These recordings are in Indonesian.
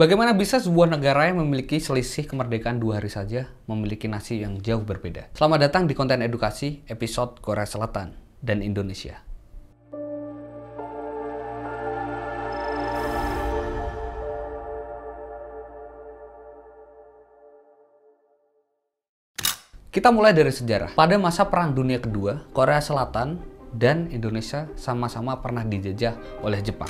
Bagaimana bisa sebuah negara yang memiliki selisih kemerdekaan 2 hari saja memiliki nasib yang jauh berbeda? Selamat datang di konten edukasi episode Korea Selatan dan Indonesia. Kita mulai dari sejarah. Pada masa Perang Dunia Kedua, Korea Selatan dan Indonesia sama-sama pernah dijajah oleh Jepang.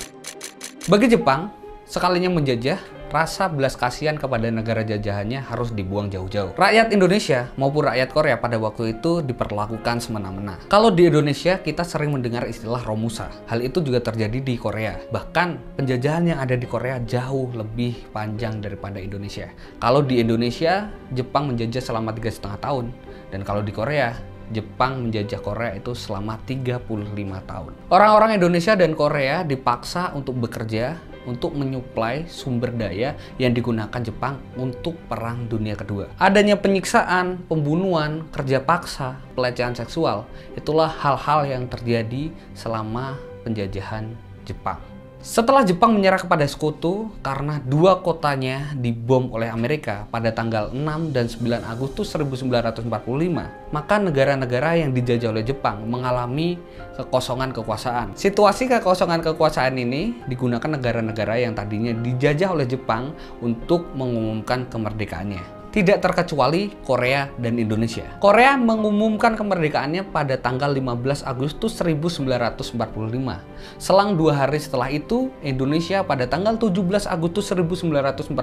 Bagi Jepang, sekalinya menjajah, rasa belas kasihan kepada negara jajahannya harus dibuang jauh-jauh. Rakyat Indonesia maupun rakyat Korea pada waktu itu diperlakukan semena-mena. Kalau di Indonesia, kita sering mendengar istilah Romusa. Hal itu juga terjadi di Korea. Bahkan, penjajahan yang ada di Korea jauh lebih panjang daripada Indonesia. Kalau di Indonesia, Jepang menjajah selama 3,5 tahun. Dan kalau di Korea, Jepang menjajah Korea itu selama 35 tahun. Orang-orang Indonesia dan Korea dipaksa untuk bekerja untuk menyuplai sumber daya yang digunakan Jepang untuk Perang Dunia Kedua. Adanya penyiksaan, pembunuhan, kerja paksa, pelecehan seksual, itulah hal-hal yang terjadi selama penjajahan Jepang. Setelah Jepang menyerah kepada sekutu karena 2 kotanya dibom oleh Amerika pada tanggal 6 dan 9 Agustus 1945, maka negara-negara yang dijajah oleh Jepang mengalami kekosongan kekuasaan. Situasi kekosongan kekuasaan ini digunakan negara-negara yang tadinya dijajah oleh Jepang untuk mengumumkan kemerdekaannya. Tidak terkecuali Korea dan Indonesia. Korea mengumumkan kemerdekaannya pada tanggal 15 Agustus 1945. Selang 2 hari setelah itu, Indonesia pada tanggal 17 Agustus 1945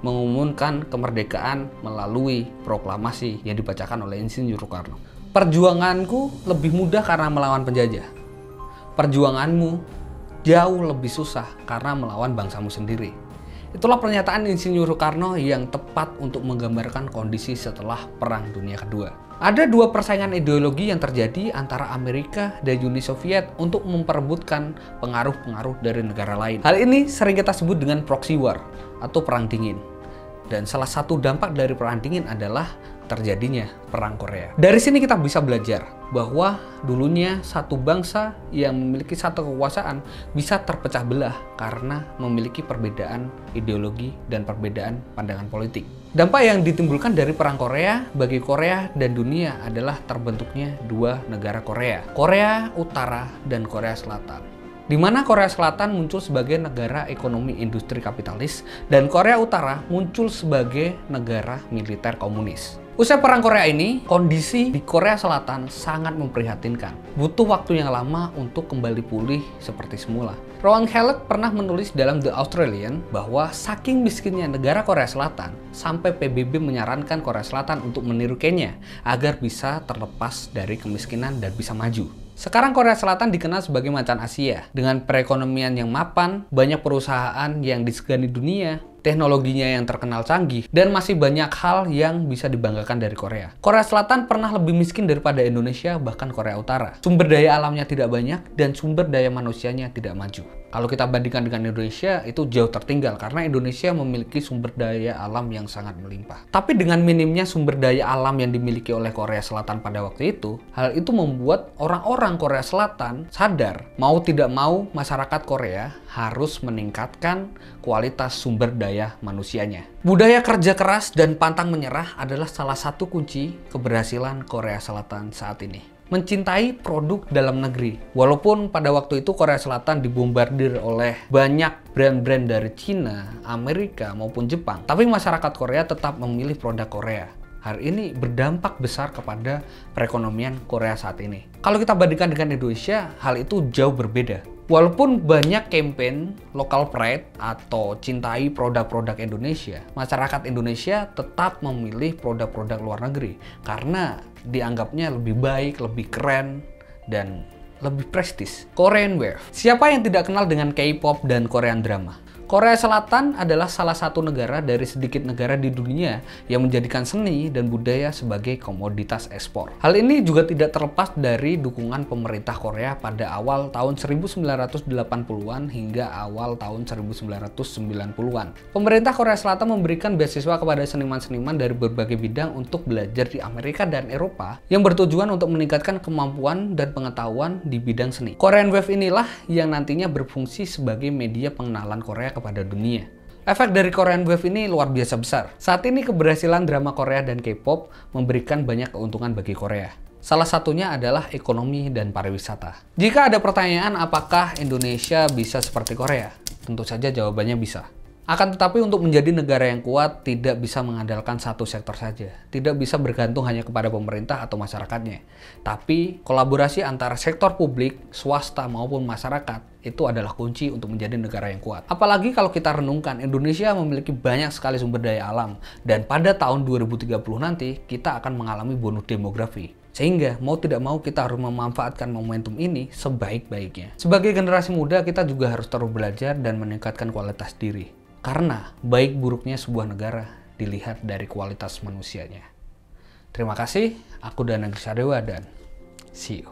mengumumkan kemerdekaan melalui proklamasi yang dibacakan oleh Insinyur Soekarno. Perjuanganku lebih mudah karena melawan penjajah. Perjuanganmu jauh lebih susah karena melawan bangsamu sendiri. Itulah pernyataan Insinyur Soekarno yang tepat untuk menggambarkan kondisi setelah Perang Dunia Kedua. Ada 2 persaingan ideologi yang terjadi antara Amerika dan Uni Soviet untuk memperebutkan pengaruh-pengaruh dari negara lain. Hal ini sering kita sebut dengan proxy war atau perang dingin. Dan salah satu dampak dari perang dingin adalah terjadinya Perang Korea. Dari sini kita bisa belajar bahwa dulunya satu bangsa yang memiliki satu kekuasaan bisa terpecah belah karena memiliki perbedaan ideologi dan perbedaan pandangan politik. Dampak yang ditimbulkan dari Perang Korea bagi Korea dan dunia adalah terbentuknya 2 negara Korea, Korea Utara dan Korea Selatan. Di mana Korea Selatan muncul sebagai negara ekonomi industri kapitalis dan Korea Utara muncul sebagai negara militer komunis. Usai Perang Korea ini, kondisi di Korea Selatan sangat memprihatinkan. Butuh waktu yang lama untuk kembali pulih seperti semula. Rowan Hallett pernah menulis dalam The Australian bahwa saking miskinnya negara Korea Selatan, sampai PBB menyarankan Korea Selatan untuk meniru Kenya agar bisa terlepas dari kemiskinan dan bisa maju. Sekarang Korea Selatan dikenal sebagai macan Asia. Dengan perekonomian yang mapan, banyak perusahaan yang disegani dunia, teknologinya yang terkenal canggih, dan masih banyak hal yang bisa dibanggakan dari Korea. Korea Selatan pernah lebih miskin daripada Indonesia, bahkan Korea Utara. Sumber daya alamnya tidak banyak, dan sumber daya manusianya tidak maju. Kalau kita bandingkan dengan Indonesia, itu jauh tertinggal karena Indonesia memiliki sumber daya alam yang sangat melimpah. Tapi dengan minimnya sumber daya alam yang dimiliki oleh Korea Selatan pada waktu itu, hal itu membuat orang-orang Korea Selatan sadar, mau tidak mau masyarakat Korea harus meningkatkan kualitas sumber daya manusianya. Budaya kerja keras dan pantang menyerah adalah salah satu kunci keberhasilan Korea Selatan saat ini. Mencintai produk dalam negeri. Walaupun pada waktu itu Korea Selatan dibombardir oleh banyak brand-brand dari Cina, Amerika maupun Jepang, tapi masyarakat Korea tetap memilih produk Korea. Hal ini berdampak besar kepada perekonomian Korea saat ini. Kalau kita bandingkan dengan Indonesia, hal itu jauh berbeda. Walaupun banyak campaign local pride atau cintai produk-produk Indonesia, masyarakat Indonesia tetap memilih produk-produk luar negeri karena dianggapnya lebih baik, lebih keren, dan lebih prestis. Korean Wave. Siapa yang tidak kenal dengan K-pop dan Korean drama? Korea Selatan adalah salah satu negara dari sedikit negara di dunia yang menjadikan seni dan budaya sebagai komoditas ekspor. Hal ini juga tidak terlepas dari dukungan pemerintah Korea pada awal tahun 1980-an hingga awal tahun 1990-an. Pemerintah Korea Selatan memberikan beasiswa kepada seniman-seniman dari berbagai bidang untuk belajar di Amerika dan Eropa yang bertujuan untuk meningkatkan kemampuan dan pengetahuan di bidang seni. Korean Wave inilah yang nantinya berfungsi sebagai media pengenalan Korea kepada dunia. Efek dari Korean Wave ini luar biasa besar. Saat ini keberhasilan drama Korea dan K-pop memberikan banyak keuntungan bagi Korea. Salah satunya adalah ekonomi dan pariwisata. Jika ada pertanyaan apakah Indonesia bisa seperti Korea? Tentu saja jawabannya bisa. Akan tetapi untuk menjadi negara yang kuat tidak bisa mengandalkan satu sektor saja. Tidak bisa bergantung hanya kepada pemerintah atau masyarakatnya. Tapi kolaborasi antara sektor publik, swasta maupun masyarakat itu adalah kunci untuk menjadi negara yang kuat. Apalagi kalau kita renungkan, Indonesia memiliki banyak sekali sumber daya alam. Dan pada tahun 2030 nanti kita akan mengalami bonus demografi. Sehingga mau tidak mau kita harus memanfaatkan momentum ini sebaik-baiknya. Sebagai generasi muda kita juga harus terus belajar dan meningkatkan kualitas diri. Karena baik buruknya sebuah negara dilihat dari kualitas manusianya. Terima kasih, aku Danang Sadewa dan see you.